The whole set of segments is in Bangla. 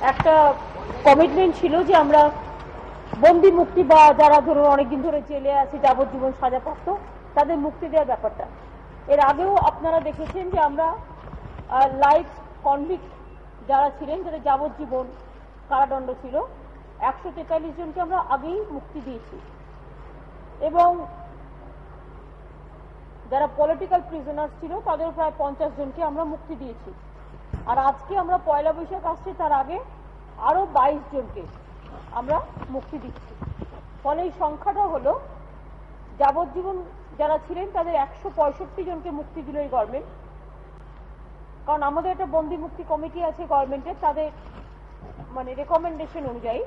একটা কমিটমেন্ট ছিল যে আমরা বন্দি মুক্তি বা যারা ধরুন অনেকদিন ধরে জেলে আছে যাবজ্জীবন সাজাপ্রাপ্ত তাদের মুক্তি দেওয়ার ব্যাপারটা। এর আগেও আপনারা দেখেছেন যে আমরা লাইফ কনভিক্ট যারা ছিলেন, যাদের যাবজ্জীবন কারাদণ্ড ছিল, 143 জনকে আমরা আগেই মুক্তি দিয়েছি, এবং যারা পলিটিক্যাল প্রিজনার্স ছিল তাদের প্রায় 50 জনকে আমরা মুক্তি দিয়েছি। আর আজকে আমরা পয়লা বৈশাখ আসছে তার আগে আরো 22 জনকে আমরা মুক্তি দিচ্ছি। ফলে এই সংখ্যাটা হলো যাবজ্জীবন যারা ছিলেন তাদের 165 জনকে মুক্তি দিল এই গভর্নমেন্ট। কারণ আমাদের একটা বন্দি মুক্তি কমিটি আছে গভর্নমেন্টের, তাদের মানে রেকমেন্ডেশন অনুযায়ী।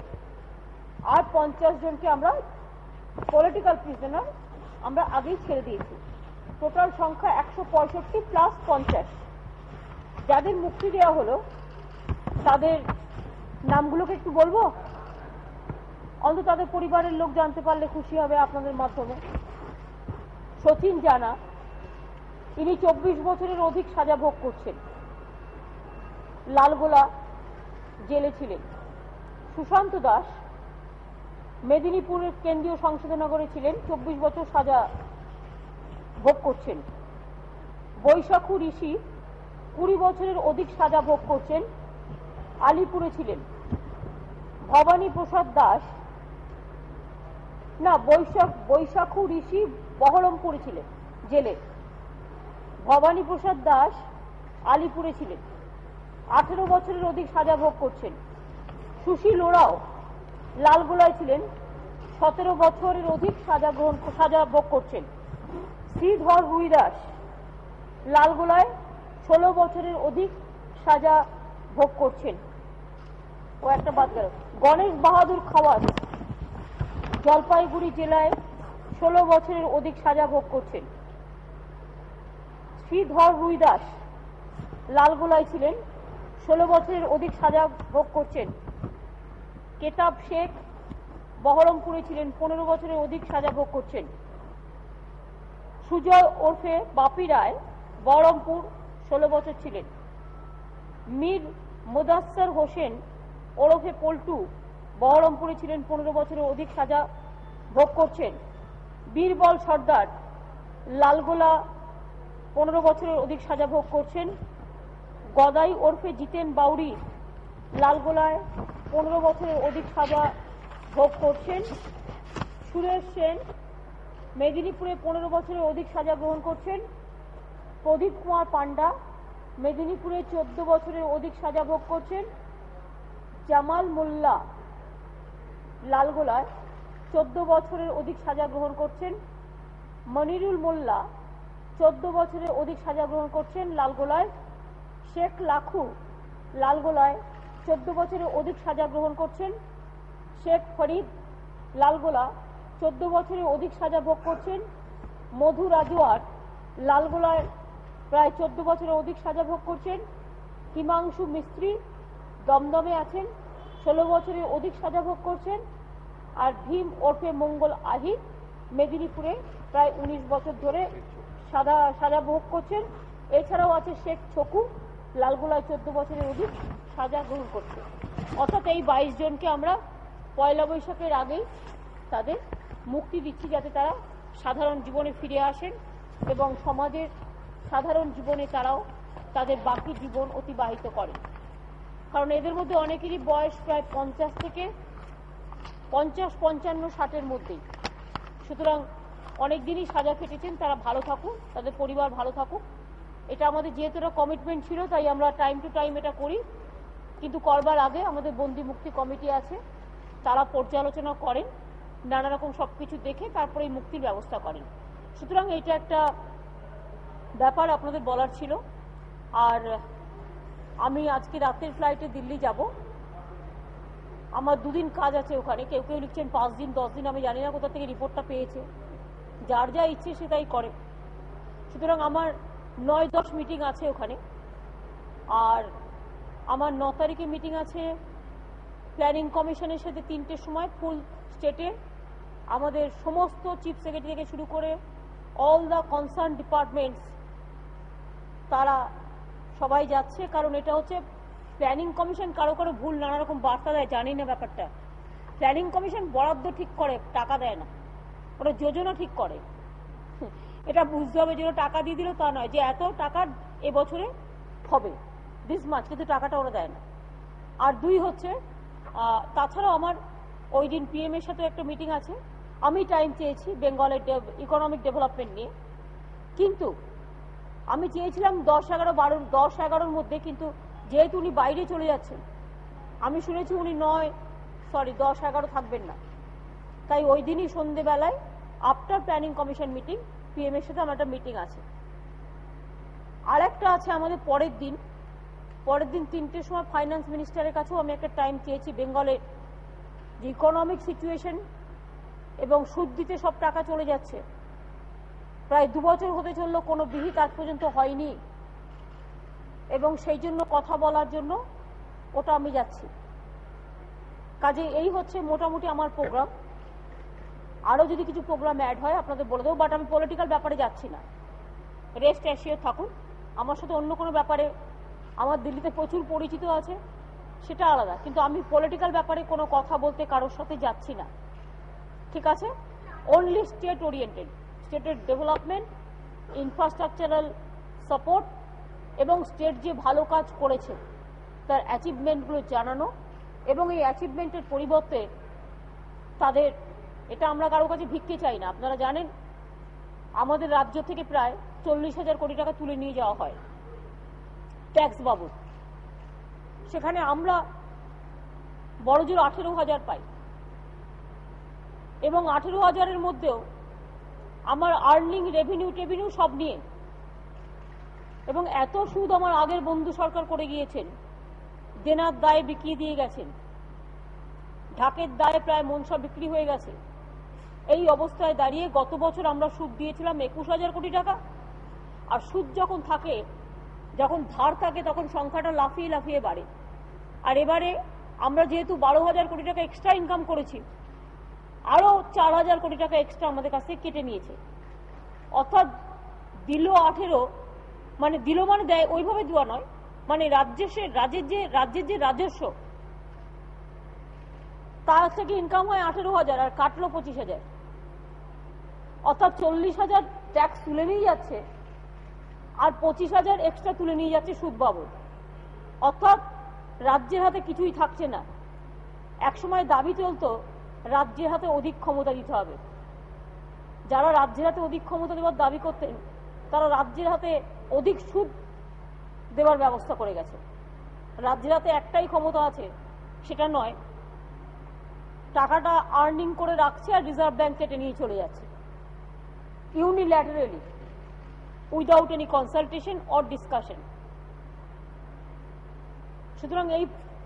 আর 50 জনকে আমরা পলিটিক্যাল প্রিজনার আমরা আগেই ছেড়ে দিয়েছি। টোটাল সংখ্যা 165 প্লাস 50। যাদের মুক্তি দেওয়া হলো তাদের নামগুলোকে একটু বলবো, অন্তত তাদের পরিবারের লোক জানতে পারলে খুশি হবে আপনাদের মাধ্যমে। সচিন জানা, ইনি 24 বছরের অধিক সাজা ভোগ করছেন, লালগোলা জেলে ছিলেন। সুশান্ত দাস মেদিনীপুরের কেন্দ্রীয় সংশোধনাগারে ছিলেন, 24 বছর সাজা ভোগ করছেন। বৈশাখু ঋষি 20 বছরের অধিক সাজা ভোগ করছেন, আলিপুরে ছিলেন। ভবানী প্রসাদ দাস না, বৈশাখু ঋষি বহরমপুরে ছিলেন জেলে। ভবানী প্রসাদ দাস আলিপুরে ছিলেন, 18 বছরের অধিক সাজা ভোগ করছেন। সুশীল ওরাও লালগোলায় ছিলেন, 17 বছরের অধিক সাজা ভোগ করছেন। শ্রীধর রুইদাস লালগোলায় 16 বছরের অধিক সাজা ভোগ করছেন। ও একটা বাদ গেল। গণেশ বাহাদুর খাওয়াত জলপাইগুড়ি জেলায় 16 বছরের অধিক সাজা ভোগ করছেন। শ্রীধর রুইদাস লালগোলায় ছিলেন, 16 বছরের অধিক সাজা ভোগ করছেন। কেতাব শেখ বহরমপুরে ছিলেন, 15 বছরের অধিক সাজা ভোগ করছেন। সুজয় ওরফে বাপি রায় বহরমপুর 16 বছর ছিলেন। মীর মুদাস্সর হোসেন ওরফে পল্টু বহরমপুরে ছিলেন, 15 বছরের অধিক সাজা ভোগ করছেন। বীরবল সর্দার লালগোলা 15 বছরের অধিক সাজা ভোগ করছেন। গদাই ওরফে জিতেন বাউরি লালগোলায় 15 বছরের অধিক সাজা ভোগ করছেন। সুরেশ সেন মেদিনীপুরে 15 বছরের অধিক সাজা গ্রহণ করছেন। প্রদীপ কুমার পান্ডা মেদিনীপুরে 14 বছরের অধিক সাজা ভোগ করছেন। জামাল মোল্লা লালগোলায় 14 বছরের অধিক সাজা গ্রহণ করছেন। মনিরুল মোল্লা 14 বছরের অধিক সাজা গ্রহণ করছেন লালগোলায়। শেখ লাখু লালগোলায় 14 বছরের অধিক সাজা গ্রহণ করছেন। শেখ ফরিদ লালগোলা 14 বছরের অধিক সাজা ভোগ করছেন। মধু রাজওয়ার লালগোলায় প্রায় 14 বছরের অধিক সাজা ভোগ করছেন। হিমাংশু মিস্ত্রি দমদমে আছেন, 16 বছরের অধিক সাজা ভোগ করছেন। আর ভীম ওরফে মঙ্গল আহির মেদিনীপুরে প্রায় 19 বছর ধরে সাজা ভোগ করছেন। এছাড়াও আছে শেখ ছকু লালগোলায় 14 বছরের অধিক সাজা গ্রহণ করছে। অর্থাৎ এই 22 জনকে আমরা পয়লা বৈশাখের আগেই তাদের মুক্তি দিচ্ছি, যাতে তারা সাধারণ জীবনে ফিরে আসেন এবং সমাজের সাধারণ জীবনে তারাও তাদের বাকি জীবন অতিবাহিত করেন। কারণ এদের মধ্যে অনেকেরই বয়স প্রায় 50 থেকে 50, 55, 60-এর মধ্যেই। সুতরাং অনেক দিনই সাজা কেটেছেন, তারা ভালো থাকুক, তাদের পরিবার ভালো থাকুক। এটা আমাদের যেহেতু একটা কমিটমেন্ট ছিল, তাই আমরা টাইম টু টাইম এটা করি। কিন্তু করবার আগে আমাদের বন্দি মুক্তি কমিটি আছে, তারা পর্যালোচনা করেন, নানা রকম সবকিছু দেখে তারপরে এই মুক্তির ব্যবস্থা করেন। সুতরাং এটা একটা ব্যাপার আপনাদের বলার ছিল। আর আমি আজকে রাতের ফ্লাইটে দিল্লি যাব। আমার 2 দিন কাজ আছে ওখানে। কেউ কেউ লিখছেন 5 দিন 10 দিন, আমি জানি না কোথা থেকে রিপোর্টটা পেয়েছে। যার যা ইচ্ছে সে তাই করে। সুতরাং আমার 9-10 মিটিং আছে ওখানে। আর আমার 9 তারিখে মিটিং আছে প্ল্যানিং কমিশনের সাথে 3টের সময় ফুল স্টেটে। আমাদের সমস্ত চিফ সেক্রেটারি থেকে শুরু করে অল দ্য কনসার্ন ডিপার্টমেন্টস তারা সবাই যাচ্ছে। কারণ এটা হচ্ছে প্ল্যানিং কমিশন কারো কারো ভুল নানা রকম বার্তা দেয়, জানি না ব্যাপারটা। প্ল্যানিং কমিশন বরাদ্দ ঠিক করে, টাকা দেয় না, ওরা যোজনা ঠিক করে। এটা বুঝতে হবে যে টাকা দিয়ে দিল তা নয়, যে এত টাকা এবছরে হবে দিস মাস, কিন্তু টাকাটা ওরা দেয় না। আর দুই হচ্ছে, তাছাড়াও আমার ওই দিন পিএম এর সাথে একটা মিটিং আছে, আমি টাইম চেয়েছি বেঙ্গলের ইকোনমিক ডেভেলপমেন্ট নিয়ে, কিন্তু আমি চেয়েছিলাম 10-11-12-10-11-র মধ্যে, কিন্তু যেহেতু উনি বাইরে চলে যাচ্ছেন, আমি শুনেছি উনি 10-11 থাকবেন না, তাই ওই দিনই সন্ধ্যেবেলায় after planning commission meeting PM এর সাথে আমার একটা মিটিং আছে। আর একটা আছে আমাদের পরের দিন 3টের সময় ফাইন্যান্স মিনিস্টারের কাছেও আমি একটা টাইম চেয়েছি, বেঙ্গলের যে ইকোনমিক সিচুয়েশন এবং সুদ দিতে সব টাকা চলে যাচ্ছে, প্রায় 2 বছর হতে চললো, কোনো বিহিত আজ পর্যন্ত হয়নি, এবং সেই জন্য কথা বলার জন্য ওটা আমি যাচ্ছি। কাজে এই হচ্ছে মোটামুটি আমার প্রোগ্রাম। আরও যদি কিছু প্রোগ্রাম অ্যাড হয় আপনাদের বলে দেবো, বাট আমি পলিটিক্যাল ব্যাপারে যাচ্ছি না, রেস্ট অ্যাসিওর থাকুন। আমার সাথে অন্য কোনো ব্যাপারে, আমার দিল্লিতে প্রচুর পরিচিত আছে, সেটা আলাদা, কিন্তু আমি পলিটিক্যাল ব্যাপারে কোনো কথা বলতে কারোর সাথে যাচ্ছি না, ঠিক আছে? অনলি স্টেট ওরিয়েন্টেড, স্টেটের ডেভেলপমেন্ট, ইনফ্রাস্ট্রাকচারাল সাপোর্ট, এবং স্টেট যে ভালো কাজ করেছে তার অ্যাচিভমেন্টগুলো জানানো, এবং এই অ্যাচিভমেন্টের পরিবর্তে তাদের, এটা আমরা কারো কাছে ভিক্ষে চাই না। আপনারা জানেন আমাদের রাজ্য থেকে প্রায় 40,000 কোটি টাকা তুলে নিয়ে যাওয়া হয় ট্যাক্স বাবদ, সেখানে আমরা বড়জোর 18,000 পাই, এবং 18,000-এর মধ্যেও আমার আর্নিং রেভিনিউ সব নিয়ে, এবং এত সুদ আমার আগের বন্ধু সরকার করে গিয়েছেন, দেনার দায়ে বিকিয়ে দিয়ে গেছেন, ঢাকের দায়ে প্রায় মন সব বিক্রি হয়ে গেছে। এই অবস্থায় দাঁড়িয়ে গত বছর আমরা সুদ দিয়েছিলাম 21,000 কোটি টাকা, আর সুদ যখন থাকে, যখন ধার থাকে, তখন সংখ্যাটা লাফিয়ে লাফিয়ে বাড়ে। আর এবারে আমরা যেহেতু 12,000 কোটি টাকা এক্সট্রা ইনকাম করেছি, আরো 4,000 কোটি টাকা এক্সট্রা আমাদের কাছ থেকে কেটে নিয়েছে, অর্থাৎ দিল 18, মানে দিল মানে দেয়, ওইভাবে দেওয়া নয়, মানে রাজ্যের যে রাজস্ব তার থেকে ইনকাম হয় 18,000 আর কাটলো 25,000, অর্থাৎ 40,000 ট্যাক্স তুলে নিয়ে যাচ্ছে আর 25,000 এক্সট্রা তুলে নিয়ে যাচ্ছে সুদ বাবদ, অর্থাৎ রাজ্যের হাতে কিছুই থাকছে না। একসময় দাবি চলতো রাজ্যের হাতে অধিক ক্ষমতা দিতে হবে, যারা রাজ্যের হাতে অধিক ক্ষমতা দেওয়ার দাবি করতেন তারা রাজ্যের হাতে অধিক সুদ দেওয়ার ব্যবস্থা করে গেছে। রাজ্যের হাতে একটাই ক্ষমতা আছে, সেটা নয়, টাকাটা আর্নিং করে রাখছে আর রিজার্ভ ব্যাংক কেটে নিয়ে চলে যাচ্ছে unilaterally, without any consultation or discussion. সুতরাং এই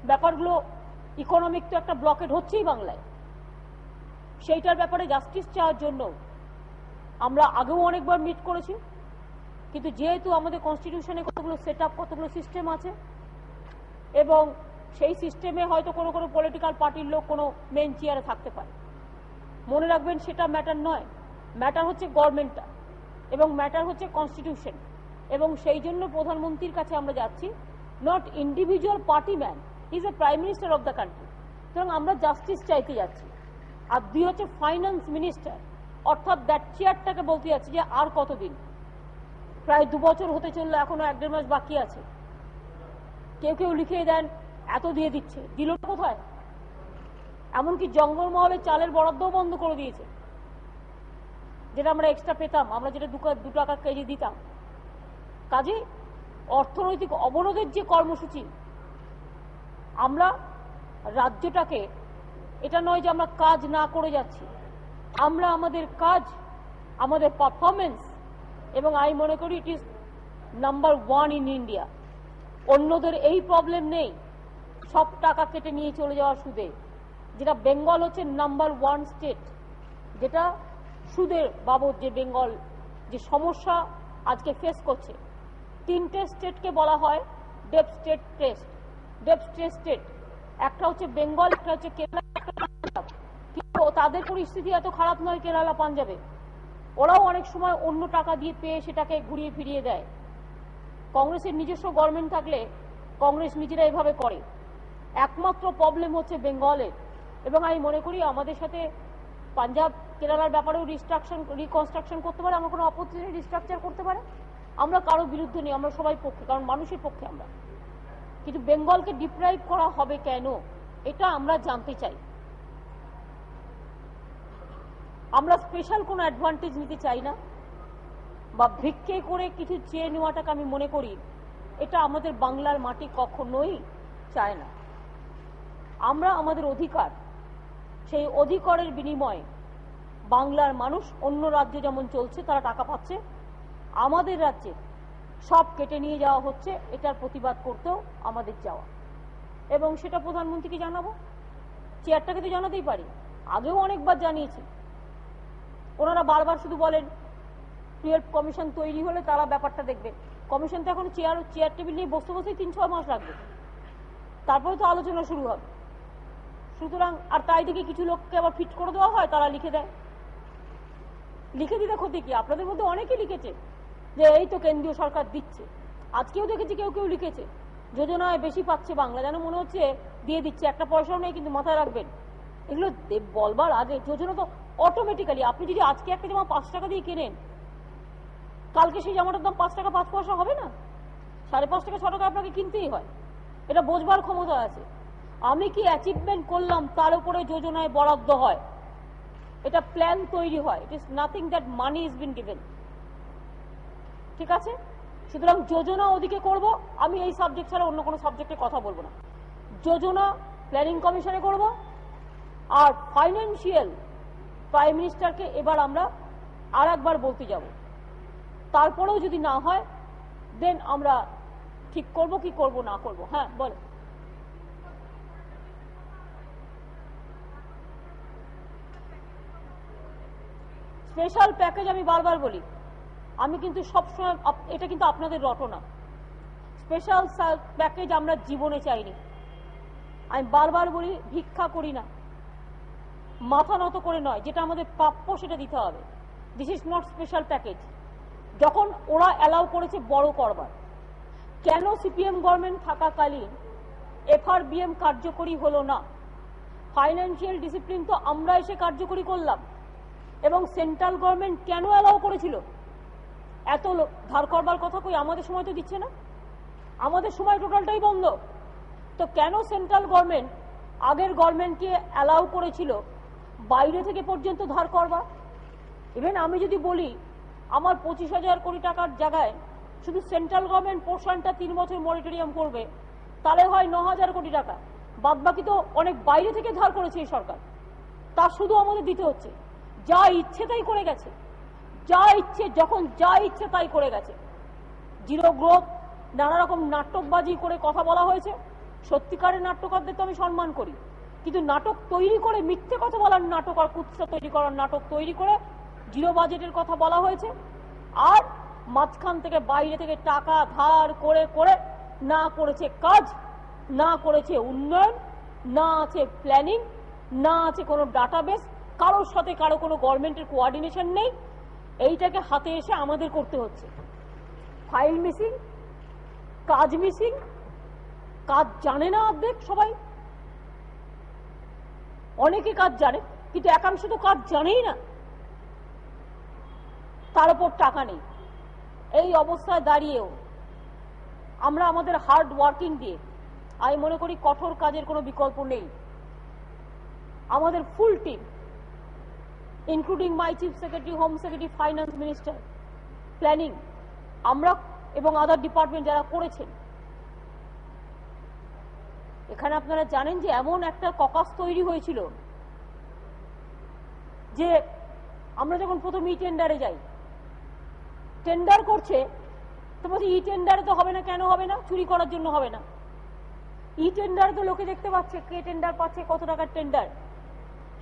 ব্যাপারগুলো, ইকোনমিক তো একটা ব্লকেড হচ্ছেই বাংলায়, সেইটার ব্যাপারে জাস্টিস চাওয়ার জন্য আমরা আগেও অনেকবার মিট করেছি, কিন্তু যেহেতু আমাদের কনস্টিটিউশনে কতগুলো সেট আপ, কতগুলো সিস্টেম আছে, এবং সেই সিস্টেমে হয়তো কোনো কোনো পলিটিক্যাল পার্টির লোক কোনো মেন চেয়ারে থাকতে পারে, মনে রাখবেন সেটা ম্যাটার নয়, ম্যাটার হচ্ছে গভর্নমেন্টটা, এবং ম্যাটার হচ্ছে কনস্টিটিউশন, এবং সেই জন্য প্রধানমন্ত্রীর কাছে আমরা যাচ্ছি, not individual party man, he is a prime minister of the country. সুতরাং আমরা জাস্টিস চাইতে যাচ্ছি। আর দুই হচ্ছে ফাইন্যান্স মিনিস্টার, অর্থাৎ দ্যাট চেয়ারটাকে বলতে যাচ্ছি যে আর কতদিন, প্রায় 2 বছর হতে চললো, এখনো 1-1.5 মাস বাকি আছে। কেউ লিখিয়ে দেন এত দিয়ে দিচ্ছে, দিল কোথায়? এমনকি জঙ্গলমহলে চালের বরাদ্দও বন্ধ করে দিয়েছে, যেটা আমরা এক্সট্রা পেতাম, আমরা যেটা 2 টাকা কেজি দিতাম। কাজে অর্থনৈতিক অবরোধের যে কর্মসূচি, আমরা রাজ্যটাকে, এটা নয় যে আমরা কাজ না করে যাচ্ছি, আমরা আমাদের কাজ, আমাদের পারফরমেন্স, এবং আমি মনে করি it is number 1 in India. অন্যদের এই প্রবলেম নেই, সব টাকা কেটে নিয়ে চলে যাওয়া সুদে, যেটা বেঙ্গল হচ্ছে নাম্বার 1 স্টেট, যেটা সুদের বাবদ যে বেঙ্গল যে সমস্যা আজকে ফেস করছে। 3টে স্টেটকে বলা হয় ডেপ স্টেট, একটা হচ্ছে বেঙ্গল, একটা হচ্ছে কেরালা, একটা পাঞ্জাব। কিন্তু তাদের পরিস্থিতি এত খারাপ নয় কেরালা পাঞ্জাবে, ওরাও অনেক সময় অন্য টাকা দিয়ে পেয়ে সেটাকে ঘুরিয়ে ফিরিয়ে দেয়। কংগ্রেসের নিজস্ব গভর্নমেন্ট থাকলে কংগ্রেস নিজেরা এভাবে করে। একমাত্র প্রবলেম হচ্ছে বেঙ্গলের, এবং আমি মনে করি আমাদের সাথে পাঞ্জাব কেরালার ব্যাপারেও রিকনস্ট্রাকশন করতে পারে, আমরা কোনো অপরচুনিটি রিস্ট্রাকচার করতে পারে। আমরা কারো বিরুদ্ধে নেই, আমরা সবাই পক্ষে, কারণ মানুষের পক্ষে আমরা। কিন্তু বেঙ্গলকে ডিপ্রাইভ করা হবে কেন, এটা আমরা জানতে চাই। আমরা স্পেশাল কোনো অ্যাডভান্টেজ নিতে চাই না, বা ভিক্ষে করে কিছু চেয়ে নেওয়াটাকে আমি মনে করি এটা আমাদের বাংলার মাটি কখনোই চায় না। আমরা আমাদের অধিকার, সেই অধিকারের বিনিময়ে বাংলার মানুষ অন্য রাজ্যে যেমন চলছে তারা টাকা পাচ্ছে, আমাদের রাজ্যে সব কেটে নিয়ে যাওয়া হচ্ছে, এটার প্রতিবাদ করতেও আমাদের যাওয়া। এবং সেটা প্রধানমন্ত্রীকে জানাবো, চেয়ারটাকে তো জানাতেই পারি, আগেও অনেকবার জানিয়েছি। ওনারা বারবার শুধু বলেন 12 কমিশন তৈরি হলে তারা ব্যাপারটা দেখবে। কমিশন তো এখন চেয়ার টেবিল নিয়ে বসতে বসেই 3-6 মাস লাগবে, তারপরে তো আলোচনা শুরু হবে। সুতরাং আর তাই দিকে কিছু লোককে আবার ফিট করে দেওয়া হয়, তারা লিখে দেয়। লিখে দিতে ক্ষতি কি? আপনাদের মধ্যে অনেকেই লিখেছে যে এই তো কেন্দ্রীয় সরকার দিচ্ছে। আজকেও দেখেছি কেউ কেউ লিখেছে যোজনায় বেশি পাচ্ছে বাংলা, যেন মনে হচ্ছে দিয়ে দিচ্ছে, একটা পয়সাও নেই। কিন্তু মাথায় রাখবেন, এগুলো বলবার আগে যোজনা তো অটোমেটিক্যালি, আপনি যদি আজকে একটা জামা 5 টাকা দিয়ে কেনেন, কালকে সেই জামাটার দাম 5 টাকা 5 পয়সা হবে না, 5.5 টাকা 6 টাকা আপনাকে কিনতেই হয়। এটা বোঝবার ক্ষমতা আছে। আমি কি অ্যাচিভমেন্ট করলাম তার উপরে যোজনায় বরাদ্দ হয়, এটা প্ল্যান তৈরি হয়। It is nothing that money is been given. ঠিক আছে? সুতরাং যোজনা ওদিকে করব, আমি এই সাবজেক্ট ছাড়া অন্য কোনো সাবজেক্টে কথা বলবো না। যোজনা প্ল্যানিং কমিশনে করব, আর ফাইন্যান্সিয়াল প্রাইম মিনিস্টারকে এবার আমরা আর একবার বলতে যাব। তারপরেও যদি না হয় দেন আমরা ঠিক করব কি করব না করব। হ্যাঁ বলো। স্পেশাল প্যাকেজ আমি বারবার বলি, আমি কিন্তু সবসময়, এটা কিন্তু আপনাদের রটনা। স্পেশাল প্যাকেজ আমরা জীবনে চাইনি। আমি বারবার বলি, ভিক্ষা করি না, মাথা নত করে নয়, যেটা আমাদের প্রাপ্য সেটা দিতে হবে। This is not special package. যখন ওরা অ্যালাউ করেছে বড় করবার, কেন সিপিএম গভর্নমেন্ট থাকাকালীন এফআরবিএম কার্যকরী হলো না? ফাইন্যান্সিয়াল ডিসিপ্লিন তো আমরা এসে কার্যকরী করলাম, এবং সেন্ট্রাল গভর্নমেন্ট কেন অ্যালাউ করেছিল? এত ধার করবার কথা কই আমাদের সময় তো দিচ্ছে না, আমাদের সময় টোটালটাই বন্ধ। তো কেন সেন্ট্রাল গভর্নমেন্ট আগের গভর্নমেন্টকে অ্যালাউ করেছিল বাইরে থেকে পর্যন্ত ধার করবা? ইভেন আমি যদি বলি আমার 25,000 কোটি টাকার জায়গায় শুধু সেন্ট্রাল গভর্নমেন্ট পোর্শনটা 3 বছর মনিটরিয়াম করবে, তাহলে হয় 9,000 কোটি টাকা। বাদ বাকি তো অনেক বাইরে থেকে ধার করেছে এই সরকার, তা শুধু আমাদের দিতে হচ্ছে। যা ইচ্ছে তাই করে গেছে, যা ইচ্ছে যখন যা ইচ্ছে তাই করে গেছে। জিরো গ্রোথ, নানা রকম নাটকবাজি করে কথা বলা হয়েছে। সত্যিকারের নাট্যকারদের তো আমি সম্মান করি, কিন্তু নাটক তৈরি করে, মিথ্যে কথা বলার নাটক আর কুৎসা তৈরি করার নাটক তৈরি করে জিরো বাজেটের কথা বলা হয়েছে। আর মাঝখান থেকে বাইরে থেকে টাকা ধার করে করে না করেছে কাজ, না করেছে উন্নয়ন, না আছে প্ল্যানিং, না আছে কোনো ডাটাবেস, কারোর সাথে কারো কোনো গভর্নমেন্টের কোঅর্ডিনেশন নেই। এইটাকে হাতে এসে আমাদের করতে হচ্ছে। ফাইল মিসিং, কাজ মিসিং, কাজ জানে না অর্ধেক সবাই, অনেকে কাজ জানে কিন্তু একাংশ তো কাজ জানেই না, তার উপর টাকা নেই। এই অবস্থায় দাঁড়িয়েও আমরা আমাদের হার্ড ওয়ার্কিং দিয়ে, আমি মনে করি কঠোর কাজের কোনো বিকল্প নেই। আমাদের ফুল টিম ইনক্লুডিং মাই chief secretary, home secretary, finance minister, planning, আমরা এবং আদার ডিপার্টমেন্ট যারা করেছেন, এখানে আপনারা জানেন যে এমন একটা ককাস তৈরি হয়েছিল যে আমরা যখন প্রথম ই টেন্ডারে যাই, টেন্ডার করছে তো বলছি ই টেন্ডারে তো হবে না। কেন হবে না? চুরি করার জন্য হবে না। ই টেন্ডারে তো লোকে দেখতে পাচ্ছে কে টেন্ডার পাচ্ছে, কত টাকার টেন্ডার।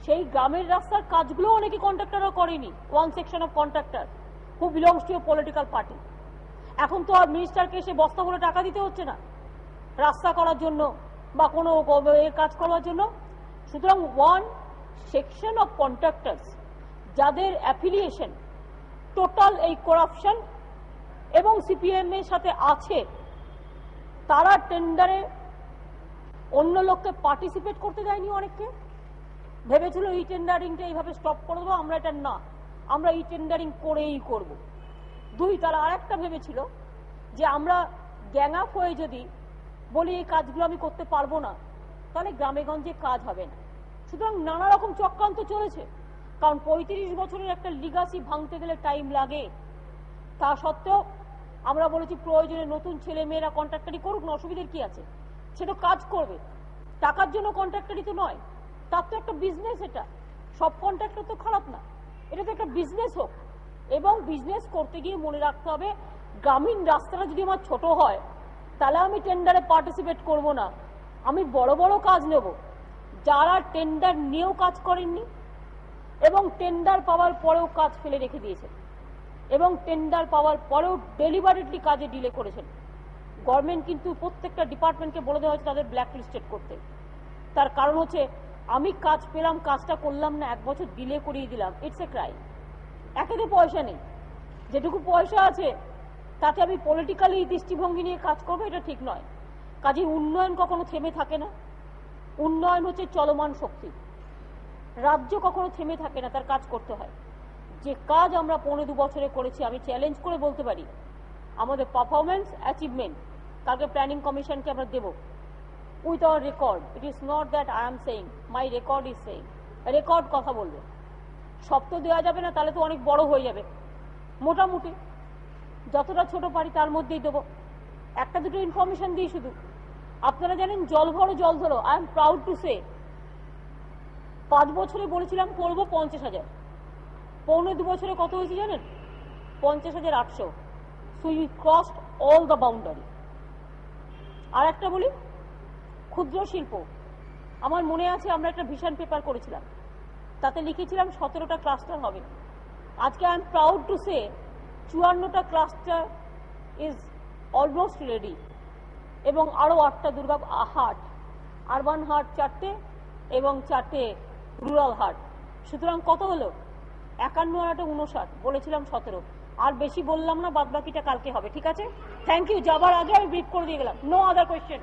সেই গ্রামের রাস্তার কাজগুলো অনেকে কন্ট্রাক্টররা করেনি, one section of contractor who belongs to a political party. এখন তো আর মিনিস্টারকে এসে বস্তা ভরে টাকা দিতে হচ্ছে না রাস্তা করার জন্য বা কোনো কাজ করার জন্য। সুতরাং ওয়ান সেকশন অফ কন্ট্রাক্টরস যাদের অ্যাফিলিয়েশন টোটাল এই করাপশন এবং সিপিএম এর সাথে আছে, তারা টেন্ডারে অন্য লোককে পার্টিসিপেট করতে দেয়নি, অনেককে ভেবেছিল ই টেন্ডারিংটা এইভাবে স্টপ করে দেবো, আমরা এটা না, আমরা ই টেন্ডারিং করেই করব। দুই, তারা আরেকটা ভেবেছিল যে আমরা গ্যাং আপ হয়ে যদি বলি এই কাজগুলো আমি করতে পারবো না, তাহলে গ্রামে গঞ্জে কাজ হবে না। সুতরাং নানা রকম চক্রান্ত চলেছে, কারণ 35 বছরের একটা লিগাসি ভাঙতে গেলে টাইম লাগে। তা সত্ত্বেও আমরা বলেছি প্রয়োজনে নতুন ছেলে মেয়েরা কন্ট্রাক্টারি করুক না, অসুবিধার কি আছে, সে তো কাজ করবে, টাকার জন্য কন্ট্রাক্টারি তো নয়, তার তো একটা বিজনেস। এটা সব কন্ট্রাক্টর তো খারাপ না, এটা তো একটা বিজনেস হোক। এবং বিজনেস করতে গিয়ে মনে রাখতে হবে, গ্রামীণ রাস্তাটা যদি আমার ছোট হয় তাহলে আমি টেন্ডারে পার্টিসিপেট করব না, আমি বড় বড় কাজ নেব। যারা টেন্ডার নিয়েও কাজ করেননি এবং টেন্ডার পাওয়ার পরেও কাজ ফেলে রেখে দিয়েছেন এবং টেন্ডার পাওয়ার পরেও ডেলিভারেটলি কাজে ডিলে করেছেন, গভর্নমেন্ট কিন্তু প্রত্যেকটা ডিপার্টমেন্টকে বলে দেওয়া হয়েছে তাদের ব্ল্যাক লিস্টেড করতে। তার কারণ হচ্ছে আমি কাজ পেলাম, কাজটা করলাম না, 1 বছর ডিলে করিয়ে দিলাম, ইটস এ ক্রাইম। একেতে পয়সা নেই, যেটুকু পয়সা আছে তাতে আমি পলিটিক্যালি দৃষ্টিভঙ্গি নিয়ে কাজ করবো, এটা ঠিক নয়। কাজে উন্নয়ন কখনো থেমে থাকে না, উন্নয়ন হচ্ছে চলমান শক্তি। রাজ্য কখনো থেমে থাকে না, তার কাজ করতে হয়। যে কাজ আমরা 15-2 বছরে করেছি, আমি চ্যালেঞ্জ করে বলতে পারি আমাদের পারফরমেন্স অ্যাচিভমেন্ট কালকে প্ল্যানিং কমিশনকে আমরা দেব with our record. It is not that I am saying, my record is saying. Record কথা বলবে, সব তো দেওয়া যাবে না, তাহলে তো অনেক বড় হয়ে যাবে। মোটামুটি যতটা ছোট পারি তার মধ্যেই দেবো। একটা দুটো ইনফরমেশন দিই শুধু। আপনারা জানেন জল ভরো জল ধরো, আই এম প্রাউড টু সে 5 বছরে বলেছিলাম করবো 50,000, 1.5-2 বছরে কত হয়েছে জানেন? 50,800। So we crossed all the boundary. আর একটা বলি, ক্ষুদ্র শিল্প। আমার মনে আছে আমরা একটা ভিশন পেপার করেছিলাম, তাতে লিখেছিলাম 17টা ক্লাস্টার হবে। আজকে I am proud to say 54টা ক্লাস্টার ইজ অলমোস্ট রেডি এবং আরো 8টা দুর্গা হাট, আরবান হাট 4টে এবং 4টে রুরাল হাট। সুতরাং কত হলো? 51 আর 59, বলেছিলাম 17। আর বেশি বললাম না, বাদ বাকিটা কালকে হবে, ঠিক আছে? Thank you. যাবার আগে আমি ব্রিফ করে দিয়ে গেলাম। No other question.